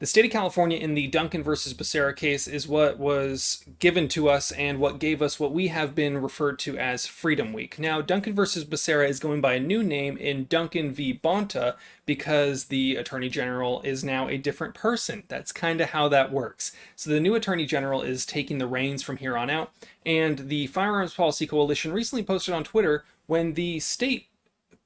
The state of California in the Duncan versus Becerra case is what was given to us and what gave us what we have been referred to as Freedom Week. Now, Duncan versus Becerra is going by a new name in Duncan v. Bonta because the Attorney General is now a different person. That's kind of how that works. So the new Attorney General is taking the reins from here on out, and the Firearms Policy Coalition recently posted on Twitter when the state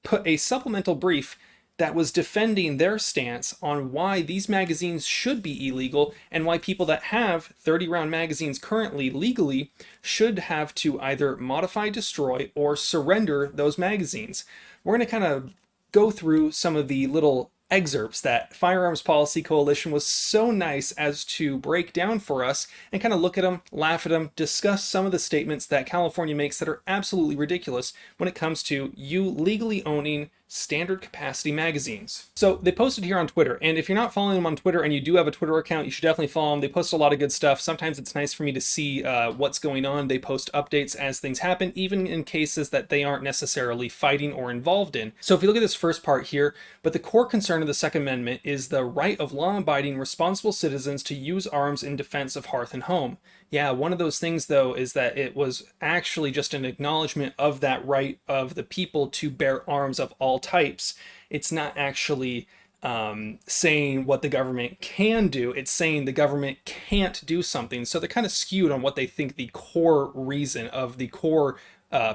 put a supplemental brief that was defending their stance on why these magazines should be illegal and why people that have 30-round magazines currently legally should have to either modify, destroy, or surrender those magazines. We're going to kind of go through some of the little excerpts that Firearms Policy Coalition was so nice as to break down for us and kind of look at them, laugh at them, discuss some of the statements that California makes that are absolutely ridiculous when it comes to you legally owning standard capacity magazines. So they posted here on Twitter, and if you're not following them on Twitter and you do have a Twitter account, you should definitely follow them. They post a lot of good stuff. Sometimes it's nice for me to see what's going on. They post updates as things happen, even in cases that they aren't necessarily fighting or involved in. So if you look at this first part here, but the core concern of the Second Amendment is the right of law-abiding, responsible citizens to use arms in defense of hearth and home. Yeah, one of those things, though, is that it was actually just an acknowledgement of that right of the people to bear arms of all types. It's not actually saying what the government can do. It's saying the government can't do something. So they're kind of skewed on what they think the core reason of the core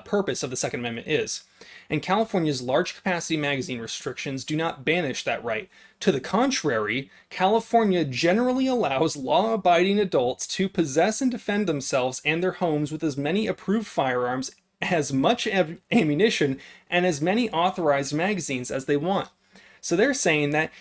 purpose of the Second Amendment is. And California's large capacity magazine restrictions do not banish that right. To the contrary, California generally allows law-abiding adults to possess and defend themselves and their homes with as many approved firearms, as much ammunition, and as many authorized magazines as they want. So they're saying that,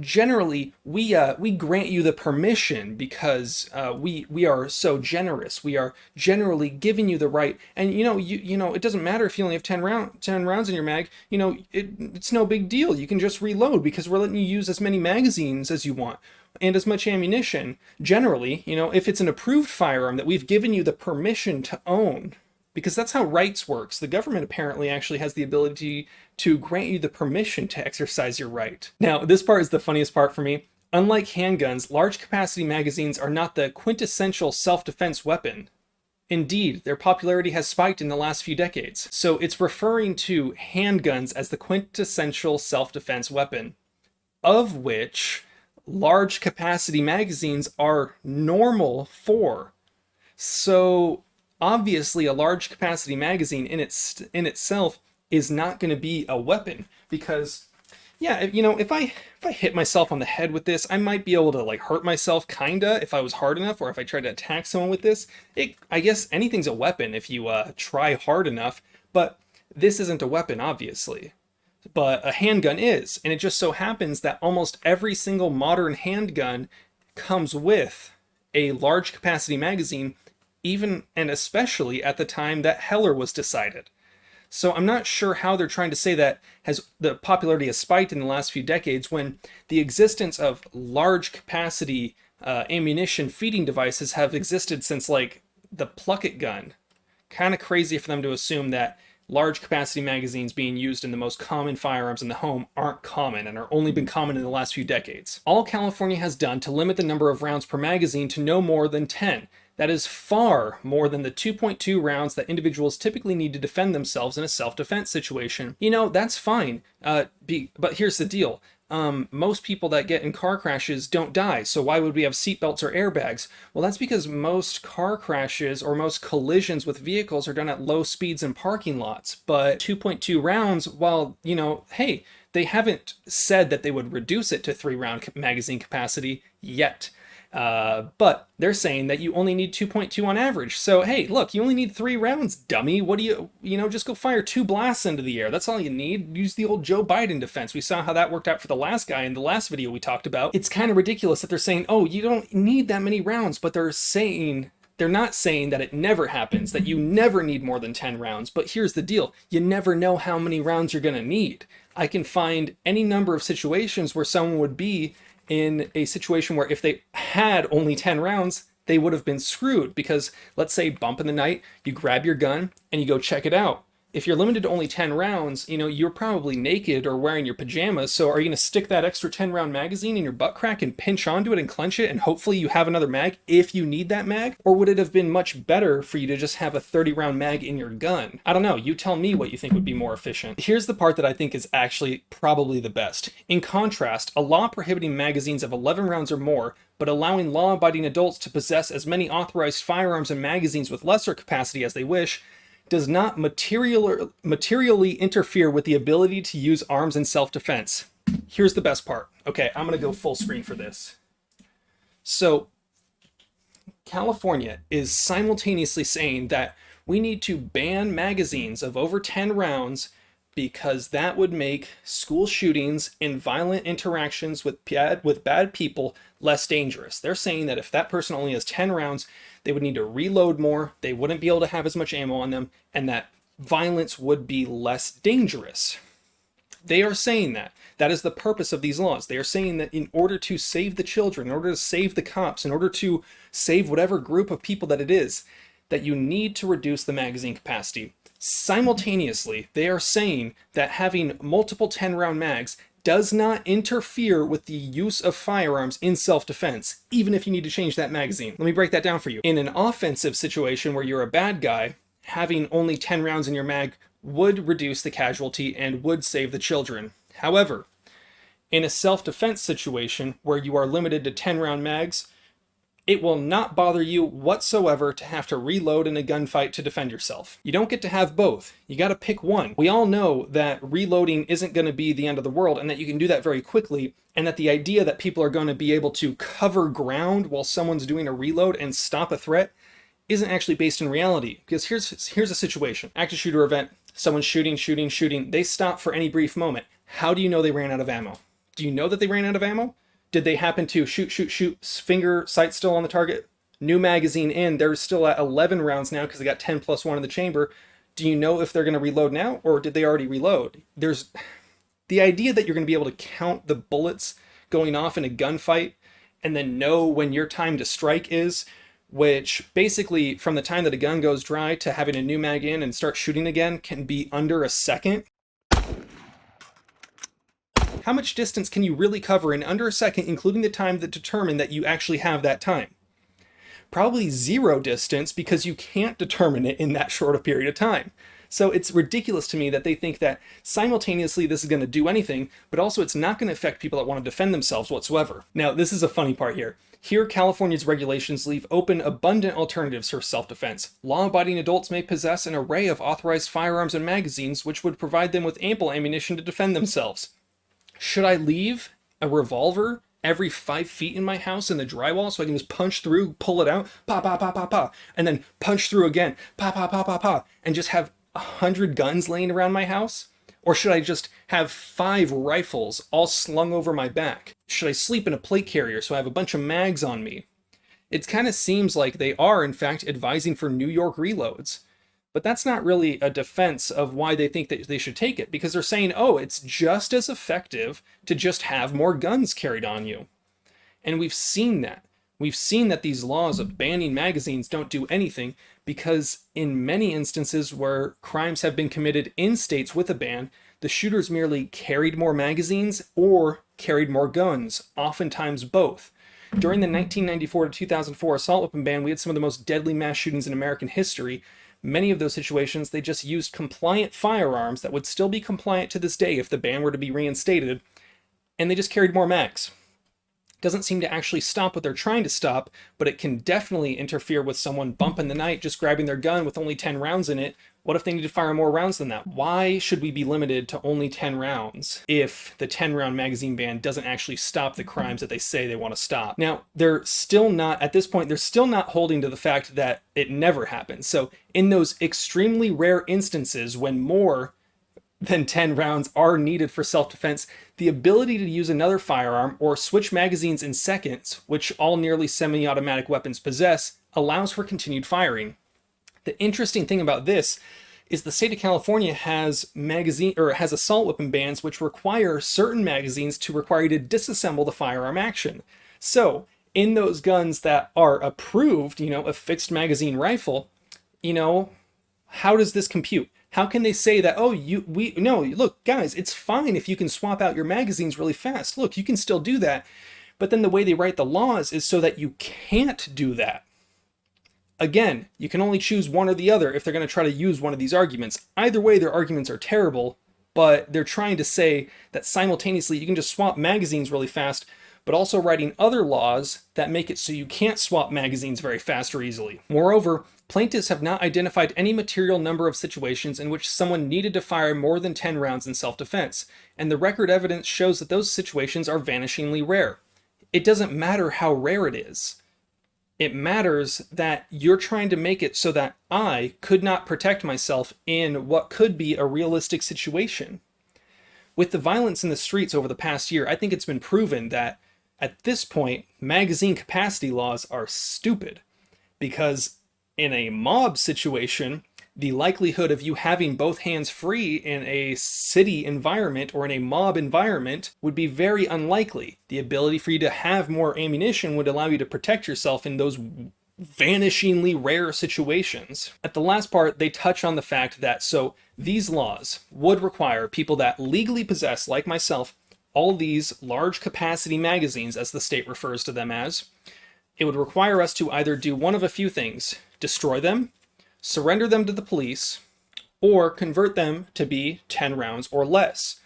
generally we grant you the permission because we are so generous. We are generally giving you the right, and it doesn't matter if you only have 10 rounds in your mag. It's no big deal. You can just reload because we're letting you use as many magazines as you want and as much ammunition. Generally, if it's an approved firearm that we've given you the permission to own. Because that's how rights works. The government apparently actually has the ability to grant you the permission to exercise your right. Now, this part is the funniest part for me. Unlike handguns, large capacity magazines are not the quintessential self-defense weapon. Indeed, their popularity has spiked in the last few decades. So it's referring to handguns as the quintessential self-defense weapon, of which large capacity magazines are normal for. So obviously, a large capacity magazine in itself is not going to be a weapon because, yeah, if I hit myself on the head with this, I might be able to hurt myself kinda if I was hard enough, or if I tried to attack someone with this. I guess anything's a weapon if you try hard enough, but this isn't a weapon, obviously. But a handgun is, and it just so happens that almost every single modern handgun comes with a large capacity magazine, even and especially at the time that Heller was decided. So I'm not sure how they're trying to say that the popularity has spiked in the last few decades when the existence of large capacity ammunition feeding devices have existed since the Plucket gun. Kind of crazy for them to assume that large capacity magazines being used in the most common firearms in the home aren't common and are only been common in the last few decades. All California has done to limit the number of rounds per magazine to no more than 10. That is far more than the 2.2 rounds that individuals typically need to defend themselves in a self-defense situation. That's fine, but here's the deal. Most people that get in car crashes don't die, so why would we have seatbelts or airbags? Well, that's because most car crashes or most collisions with vehicles are done at low speeds in parking lots. But 2.2 rounds, while, hey, they haven't said that they would reduce it to 3-round magazine capacity yet. But they're saying that you only need 2.2 on average. So, hey, look, you only need 3 rounds, dummy. What do just go fire 2 blasts into the air. That's all you need. Use the old Joe Biden defense. We saw how that worked out for the last guy in the last video we talked about. It's kind of ridiculous that they're saying, oh, you don't need that many rounds, but they're not saying that it never happens, that you never need more than 10 rounds. But here's the deal. You never know how many rounds you're going to need. I can find any number of situations where someone would be in a situation where if they had only 10 rounds, they would have been screwed because let's say bump in the night, you grab your gun and you go check it out. if you're limited to only 10 rounds, you're probably naked or wearing your pajamas. So are you going to stick that extra 10 round magazine in your butt crack and pinch onto it and clench it, and hopefully you have another mag if you need that mag? Or would it have been much better for you to just have a 30 round mag in your gun? I don't know. You tell me what you think would be more efficient. Here's the part that I think is actually probably the best. In contrast, a law prohibiting magazines of 11 rounds or more, but allowing law-abiding adults to possess as many authorized firearms and magazines with lesser capacity as they wish, does not materially interfere with the ability to use arms in self-defense. Here's the best part. Okay, I'm going to go full screen for this. So, California is simultaneously saying that we need to ban magazines of over 10 rounds because that would make school shootings and violent interactions with bad people less dangerous. They're saying that if that person only has 10 rounds, they would need to reload more, they wouldn't be able to have as much ammo on them, and that violence would be less dangerous. They are saying that. That is the purpose of these laws. They are saying that in order to save the children, in order to save the cops, in order to save whatever group of people that it is, that you need to reduce the magazine capacity. Simultaneously, they are saying that having multiple 10-round mags does not interfere with the use of firearms in self-defense, even if you need to change that magazine. Let me break that down for you. In an offensive situation where you're a bad guy, having only 10 rounds in your mag would reduce the casualty and would save the children. However, in a self-defense situation where you are limited to 10-round mags, it will not bother you whatsoever to have to reload in a gunfight to defend yourself. You don't get to have both. You got to pick one. We all know that reloading isn't going to be the end of the world and that you can do that very quickly, and that the idea that people are going to be able to cover ground while someone's doing a reload and stop a threat isn't actually based in reality. Because here's a situation. Active shooter event, someone's shooting. They stop for any brief moment. How do you know they ran out of ammo? Do you know that they ran out of ammo? Did they happen to shoot, finger sight still on the target? New magazine in, they're still at 11 rounds now because they got 10 plus 1 in the chamber. Do you know if they're going to reload now, or did they already reload? There's the idea that you're going to be able to count the bullets going off in a gunfight and then know when your time to strike is, which basically from the time that a gun goes dry to having a new mag in and start shooting again can be under a second. How much distance can you really cover in under a second, including the time that determine that you actually have that time? Probably zero distance, because you can't determine it in that short a period of time. So it's ridiculous to me that they think that simultaneously this is going to do anything, but also it's not going to affect people that want to defend themselves whatsoever. Now, this is a funny part here. Here, California's regulations leave open abundant alternatives for self-defense. Law-abiding adults may possess an array of authorized firearms and magazines, which would provide them with ample ammunition to defend themselves. Should I leave a revolver every 5 feet in my house in the drywall so I can just punch through, pull it out, pa, and then punch through again, pa, and just have 100 guns laying around my house? Or should I just have 5 rifles all slung over my back? Should I sleep in a plate carrier so I have a bunch of mags on me? It kind of seems like they are, in fact, advising for New York reloads. But that's not really a defense of why they think that they should take it, because they're saying, oh, it's just as effective to just have more guns carried on you. And we've seen that. We've seen that these laws of banning magazines don't do anything, because in many instances where crimes have been committed in states with a ban, the shooters merely carried more magazines or carried more guns, oftentimes both. During the 1994 to 2004 assault weapon ban, we had some of the most deadly mass shootings in American history. Many of those situations, they just used compliant firearms that would still be compliant to this day if the ban were to be reinstated, and they just carried more mags. Doesn't seem to actually stop what they're trying to stop, but it can definitely interfere with someone bumping the night, just grabbing their gun with only 10 rounds in it. What if they need to fire more rounds than that? Why should we be limited to only 10 rounds if the 10-round magazine ban doesn't actually stop the crimes that they say they want to stop? Now, they're still not, at this point, they're still not holding to the fact that it never happens. So in those extremely rare instances when more than 10 rounds are needed for self-defense, the ability to use another firearm or switch magazines in seconds, which all nearly semi-automatic weapons possess, allows for continued firing. The interesting thing about this is the state of California has assault weapon bans which require certain magazines to require you to disassemble the firearm action. So in those guns that are approved, a fixed magazine rifle, how does this compute? How can they say that, oh, no, look, guys, it's fine if you can swap out your magazines really fast. Look, you can still do that. But then the way they write the laws is so that you can't do that. Again, you can only choose one or the other if they're going to try to use one of these arguments. Either way, their arguments are terrible, but they're trying to say that simultaneously you can just swap magazines really fast, but also writing other laws that make it so you can't swap magazines very fast or easily. Moreover, plaintiffs have not identified any material number of situations in which someone needed to fire more than 10 rounds in self-defense, and the record evidence shows that those situations are vanishingly rare. It doesn't matter how rare it is. It matters that you're trying to make it so that I could not protect myself in what could be a realistic situation. With the violence in the streets over the past year, I think it's been proven that at this point, magazine capacity laws are stupid. Because in a mob situation, the likelihood of you having both hands free in a city environment or in a mob environment would be very unlikely. The ability for you to have more ammunition would allow you to protect yourself in those vanishingly rare situations. At the last part, they touch on the fact that these laws would require people that legally possess, like myself, all these large capacity magazines, as the state refers to them as. It would require us to either do one of a few things: destroy them, surrender them to the police, or convert them to be 10 rounds or less.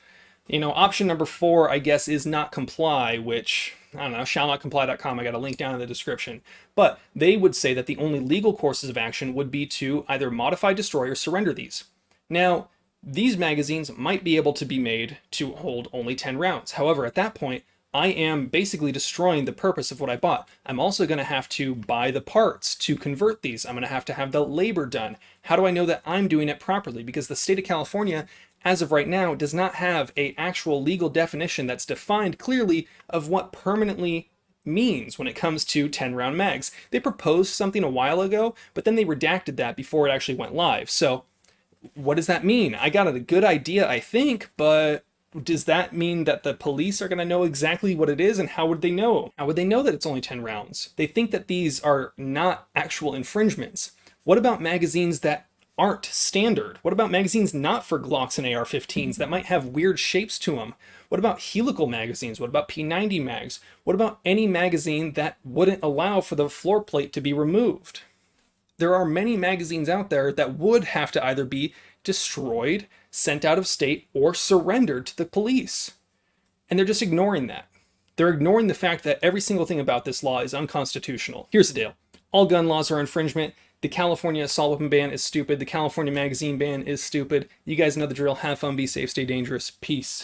Option number 4, I guess, is not comply, which, I don't know, shallnotcomply.com, I got a link down in the description. But they would say that the only legal courses of action would be to either modify, destroy, or surrender these. Now, these magazines might be able to be made to hold only 10 rounds. However, at that point, I am basically destroying the purpose of what I bought. I'm also going to have to buy the parts to convert these. I'm going to have the labor done. How do I know that I'm doing it properly? Because the state of California, as of right now, does not have an actual legal definition that's defined clearly of what permanently means when it comes to 10-round mags. They proposed something a while ago, but then they redacted that before it actually went live. So what does that mean? I got a good idea, I think, but does that mean that the police are going to know exactly what it is, and how would they know? How would they know that it's only 10 rounds? They think that these are not actual infringements. What about magazines that aren't standard? What about magazines not for Glocks and AR-15s that might have weird shapes to them? What about helical magazines? What about P90 mags? What about any magazine that wouldn't allow for the floor plate to be removed? There are many magazines out there that would have to either be destroyed, sent out of state, or surrendered to the police. And they're just ignoring that. They're ignoring the fact that every single thing about this law is unconstitutional. Here's the deal. All gun laws are infringement. The California assault weapon ban is stupid. The California magazine ban is stupid. You guys know the drill. Have fun, be safe, stay dangerous. Peace.